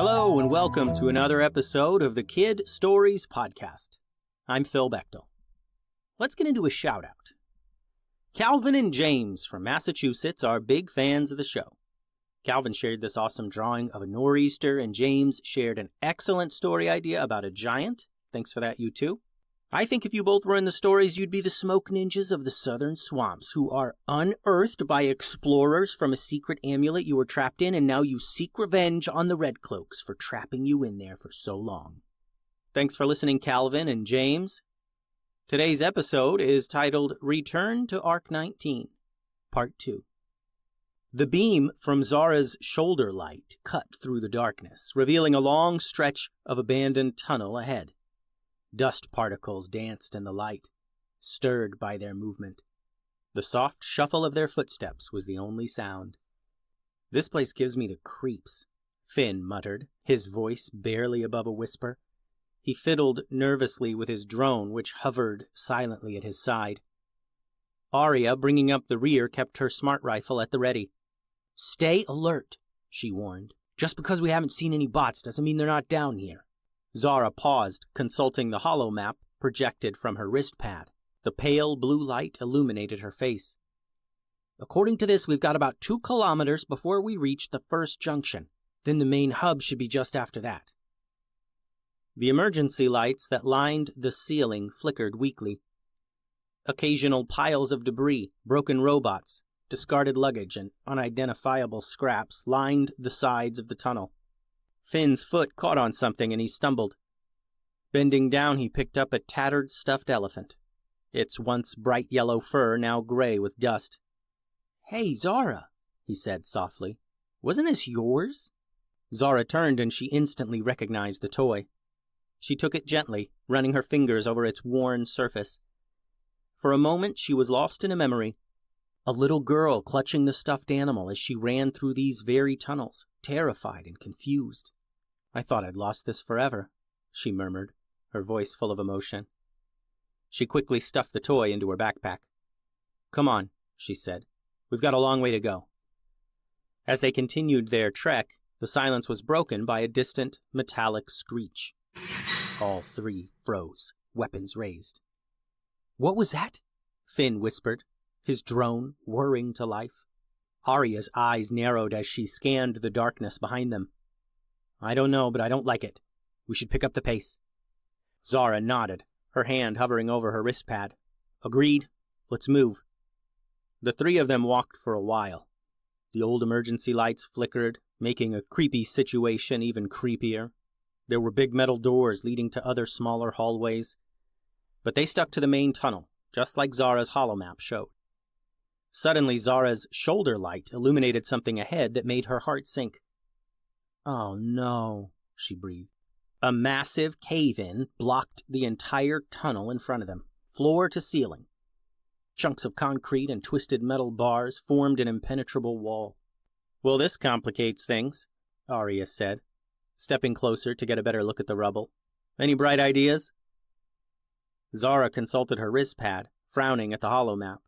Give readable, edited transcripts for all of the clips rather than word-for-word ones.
Hello and welcome to another episode of the Kid Stories Podcast. I'm Phil Bechtel. Let's get into a shout-out. Calvin and James from Massachusetts are big fans of the show. Calvin shared this awesome drawing of a nor'easter, and James shared an excellent story idea about a giant. Thanks for that, you two. I think if you both were in the stories, you'd be the smoke ninjas of the southern swamps who are unearthed by explorers from a secret amulet you were trapped in, and now you seek revenge on the Red Cloaks for trapping you in there for so long. Thanks for listening, Calvin and James. Today's episode is titled Return to Arc 19, Part 2. The beam from Zara's shoulder light cut through the darkness, revealing a long stretch of abandoned tunnel ahead. Dust particles danced in the light, stirred by their movement. The soft shuffle of their footsteps was the only sound. "This place gives me the creeps," Finn muttered, his voice barely above a whisper. He fiddled nervously with his drone, which hovered silently at his side. Aria, bringing up the rear, kept her smart rifle at the ready. "Stay alert," she warned. "Just because we haven't seen any bots doesn't mean they're not down here." Zara paused, consulting the holo map projected from her wrist pad. The pale blue light illuminated her face. "According to this, we've got about 2 kilometers before we reach the first junction. Then the main hub should be just after that." The emergency lights that lined the ceiling flickered weakly. Occasional piles of debris, broken robots, discarded luggage, and unidentifiable scraps lined the sides of the tunnel. Finn's foot caught on something and he stumbled. Bending down, he picked up a tattered stuffed elephant, its once bright yellow fur now gray with dust. "Hey, Zara," he said softly. "Wasn't this yours?" Zara turned and she instantly recognized the toy. She took it gently, running her fingers over its worn surface. For a moment, she was lost in a memory. A little girl clutching the stuffed animal as she ran through these very tunnels, terrified and confused. "I thought I'd lost this forever," she murmured, her voice full of emotion. She quickly stuffed the toy into her backpack. "Come on," she said. "We've got a long way to go." As they continued their trek, the silence was broken by a distant, metallic screech. All three froze, weapons raised. "What was that?" Finn whispered, his drone whirring to life. Aria's eyes narrowed as she scanned the darkness behind them. "I don't know, but I don't like it. We should pick up the pace." Zara nodded, her hand hovering over her wrist pad. "Agreed. Let's move." The three of them walked for a while. The old emergency lights flickered, making a creepy situation even creepier. There were big metal doors leading to other smaller hallways, but they stuck to the main tunnel, just like Zara's holomap showed. Suddenly, Zara's shoulder light illuminated something ahead that made her heart sink. "Oh no," she breathed. A massive cave-in blocked the entire tunnel in front of them, floor to ceiling. Chunks of concrete and twisted metal bars formed an impenetrable wall. "Well, this complicates things," Aria said, stepping closer to get a better look at the rubble. "Any bright ideas?" Zara consulted her wrist pad, frowning at the holomap.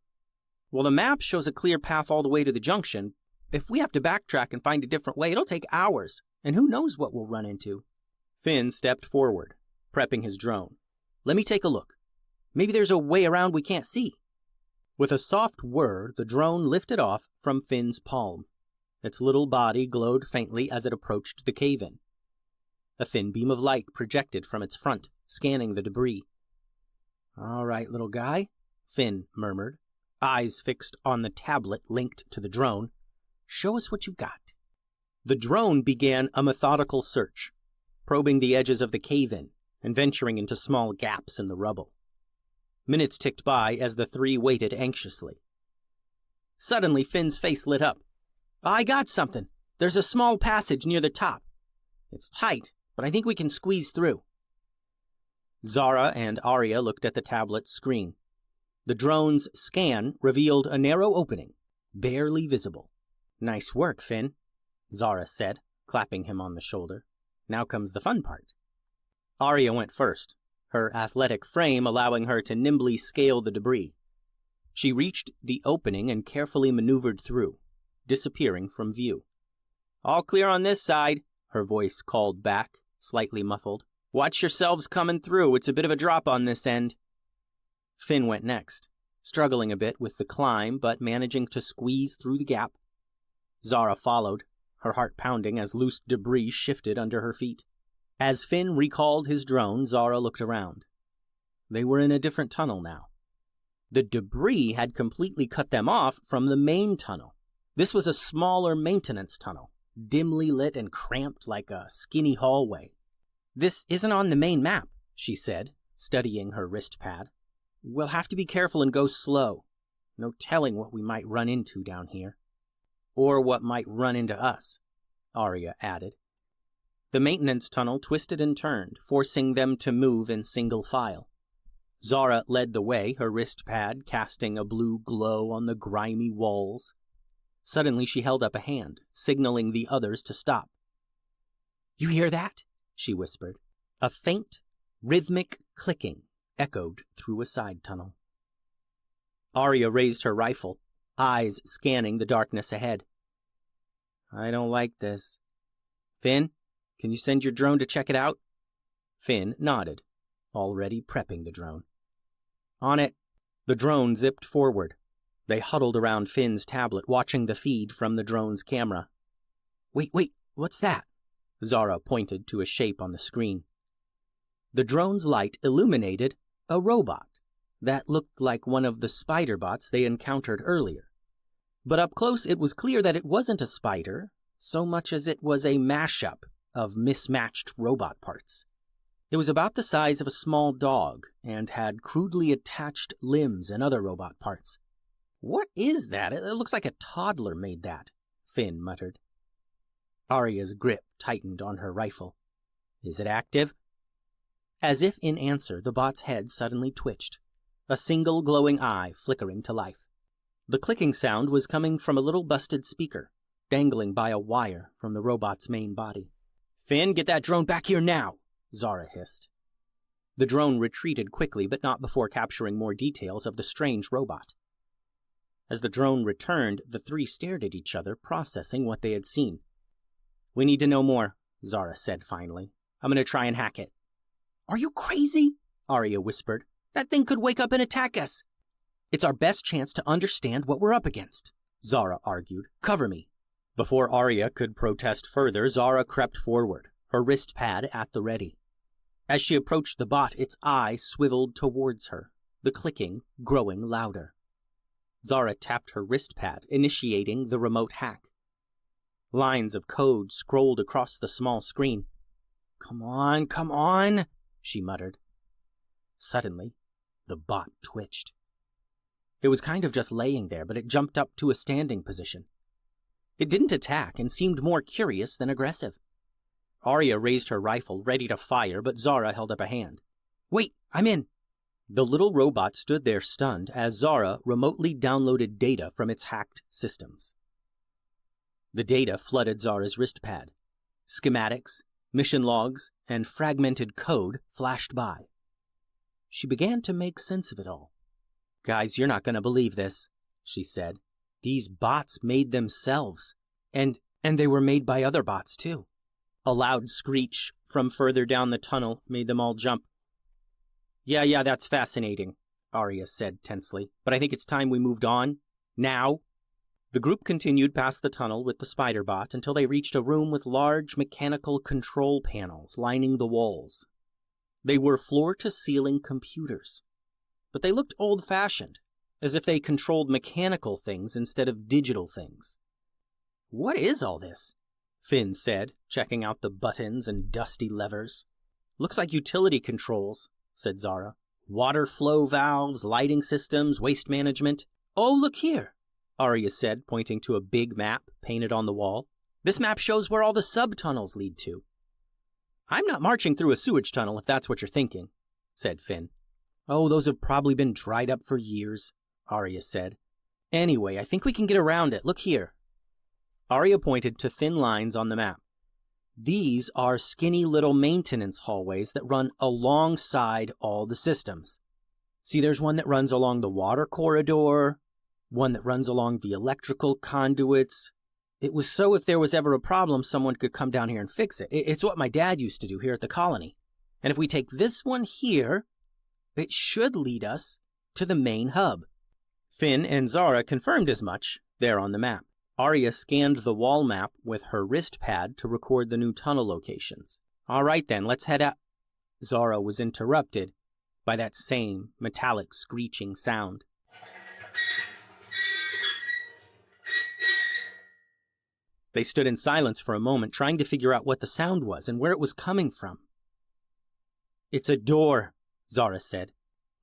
"Well, the map shows a clear path all the way to the junction. If we have to backtrack and find a different way, it'll take hours, and who knows what we'll run into." Finn stepped forward, prepping his drone. "Let me take a look. Maybe there's a way around we can't see." With a soft whir, the drone lifted off from Finn's palm. Its little body glowed faintly as it approached the cave-in. A thin beam of light projected from its front, scanning the debris. "All right, little guy," Finn murmured, eyes fixed on the tablet linked to the drone. "Show us what you've got." The drone began a methodical search, probing the edges of the cave-in and venturing into small gaps in the rubble. Minutes ticked by as the three waited anxiously. Suddenly, Finn's face lit up. "I got something. There's a small passage near the top. It's tight, but I think we can squeeze through." Zara and Aria looked at the tablet's screen. The drone's scan revealed a narrow opening, barely visible. "Nice work, Finn," Zara said, clapping him on the shoulder. "Now comes the fun part." Aria went first, her athletic frame allowing her to nimbly scale the debris. She reached the opening and carefully maneuvered through, disappearing from view. "All clear on this side," her voice called back, slightly muffled. "Watch yourselves coming through. It's a bit of a drop on this end." Finn went next, struggling a bit with the climb, but managing to squeeze through the gap. Zara followed, her heart pounding as loose debris shifted under her feet. As Finn recalled his drone, Zara looked around. They were in a different tunnel now. The debris had completely cut them off from the main tunnel. This was a smaller maintenance tunnel, dimly lit and cramped like a skinny hallway. "This isn't on the main map," she said, studying her wrist pad. "We'll have to be careful and go slow. No telling what we might run into down here." "Or what might run into us," Aria added. The maintenance tunnel twisted and turned, forcing them to move in single file. Zara led the way, her wrist pad casting a blue glow on the grimy walls. Suddenly she held up a hand, signaling the others to stop. "You hear that?" she whispered. A faint, rhythmic clicking echoed through a side tunnel. Aria raised her rifle, eyes scanning the darkness ahead. "I don't like this. Finn, can you send your drone to check it out?" Finn nodded, already prepping the drone. "On it." The drone zipped forward. They huddled around Finn's tablet, watching the feed from the drone's camera. Wait, what's that?" Zara pointed to a shape on the screen. The drone's light illuminated a robot that looked like one of the spider bots they encountered earlier. But up close it was clear that it wasn't a spider, so much as it was a mashup of mismatched robot parts. It was about the size of a small dog and had crudely attached limbs and other robot parts. "What is that? It looks like a toddler made that," Finn muttered. Aria's grip tightened on her rifle. "Is it active?" As if in answer, the bot's head suddenly twitched, a single glowing eye flickering to life. The clicking sound was coming from a little busted speaker, dangling by a wire from the robot's main body. "Finn, get that drone back here now!" Zara hissed. The drone retreated quickly, but not before capturing more details of the strange robot. As the drone returned, the three stared at each other, processing what they had seen. "We need to know more," Zara said finally. "I'm going to try and hack it." "Are you crazy?" Aria whispered. "That thing could wake up and attack us." "It's our best chance to understand what we're up against," Zara argued. "Cover me." Before Aria could protest further, Zara crept forward, her wrist pad at the ready. As she approached the bot, its eye swiveled towards her, the clicking growing louder. Zara tapped her wrist pad, initiating the remote hack. Lines of code scrolled across the small screen. Come on, she muttered. Suddenly, the bot twitched. It was kind of just laying there, but it jumped up to a standing position. It didn't attack and seemed more curious than aggressive. Aria raised her rifle, ready to fire, but Zara held up a hand. "Wait, I'm in." The little robot stood there stunned as Zara remotely downloaded data from its hacked systems. The data flooded Zara's wrist pad. Schematics, mission logs, and fragmented code flashed by. She began to make sense of it all. "Guys, you're not going to believe this," she said. "These bots made themselves, and they were made by other bots, too." A loud screech from further down the tunnel made them all jump. Yeah, that's fascinating," Aria said tensely, "but I think it's time we moved on. Now." The group continued past the tunnel with the spider bot until they reached a room with large mechanical control panels lining the walls. They were floor-to-ceiling computers, but they looked old-fashioned, as if they controlled mechanical things instead of digital things. "What is all this?" Finn said, checking out the buttons and dusty levers. "Looks like utility controls," said Zara. "Water flow valves, lighting systems, waste management." "Oh, look here," Aria said, pointing to a big map painted on the wall. "This map shows where all the sub-tunnels lead to." "I'm not marching through a sewage tunnel if that's what you're thinking," said Finn. "Oh, those have probably been dried up for years," Aria said. "Anyway, I think we can get around it. Look here." Aria pointed to thin lines on the map. "These are skinny little maintenance hallways that run alongside all the systems. See, there's one that runs along the water corridor, one that runs along the electrical conduits, It was so if there was ever a problem, someone could come down here and fix it. It's what my dad used to do here at the colony. And if we take this one here, it should lead us to the main hub. Finn and Zara confirmed as much there on the map. Aria scanned the wall map with her wrist pad to record the new tunnel locations. All right then, let's head out. Zara was interrupted by that same metallic screeching sound. They stood in silence for a moment, trying to figure out what the sound was and where it was coming from. It's a door, Zara said.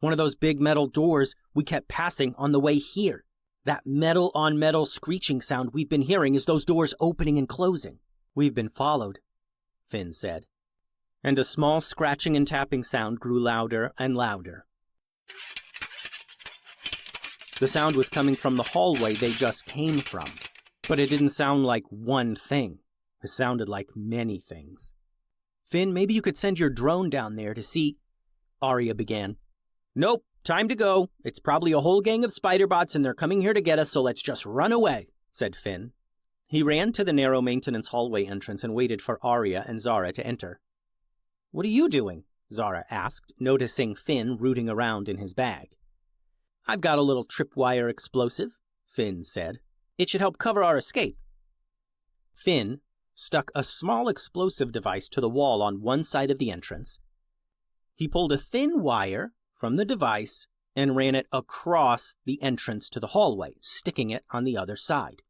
One of those big metal doors we kept passing on the way here. That metal-on-metal screeching sound we've been hearing is those doors opening and closing. We've been followed, Finn said. And a small scratching and tapping sound grew louder and louder. The sound was coming from the hallway they just came from, but it didn't sound like one thing. It sounded like many things. Finn, maybe you could send your drone down there to see... Aria began. Nope, time to go. It's probably a whole gang of spider bots and they're coming here to get us, so let's just run away, said Finn. He ran to the narrow maintenance hallway entrance and waited for Aria and Zara to enter. What are you doing? Zara asked, noticing Finn rooting around in his bag. I've got a little tripwire explosive, Finn said. It should help cover our escape. Finn stuck a small explosive device to the wall on one side of the entrance. He pulled a thin wire from the device and ran it across the entrance to the hallway, sticking it on the other side.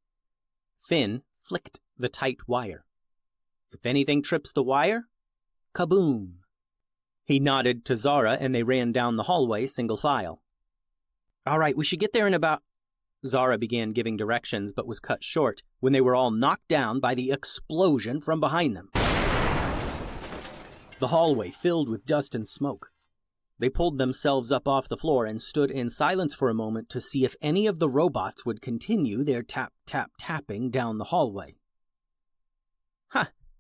Finn flicked the tight wire. If anything trips the wire, kaboom! He nodded to Zara and they ran down the hallway single file. All right, we should get there in about... Zara began giving directions but was cut short when they were all knocked down by the explosion from behind them. The hallway filled with dust and smoke. They pulled themselves up off the floor and stood in silence for a moment to see if any of the robots would continue their tap-tap-tapping down the hallway.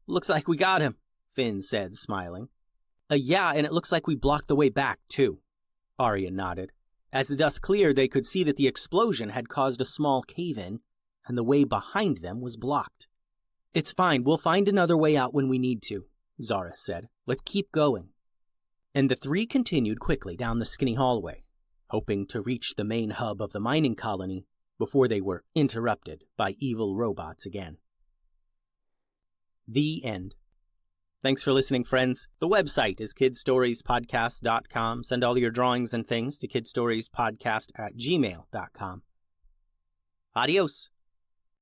Looks like we got him, Finn said, smiling. Yeah, and it looks like we blocked the way back, too. Aria nodded. As the dust cleared, they could see that the explosion had caused a small cave-in, and the way behind them was blocked. It's fine, we'll find another way out when we need to, Zara said. Let's keep going. And the three continued quickly down the skinny hallway, hoping to reach the main hub of the mining colony before they were interrupted by evil robots again. The end. Thanks for listening, friends. The website is kidstoriespodcast.com. Send all your drawings and things to kidstoriespodcast@gmail.com. Adios.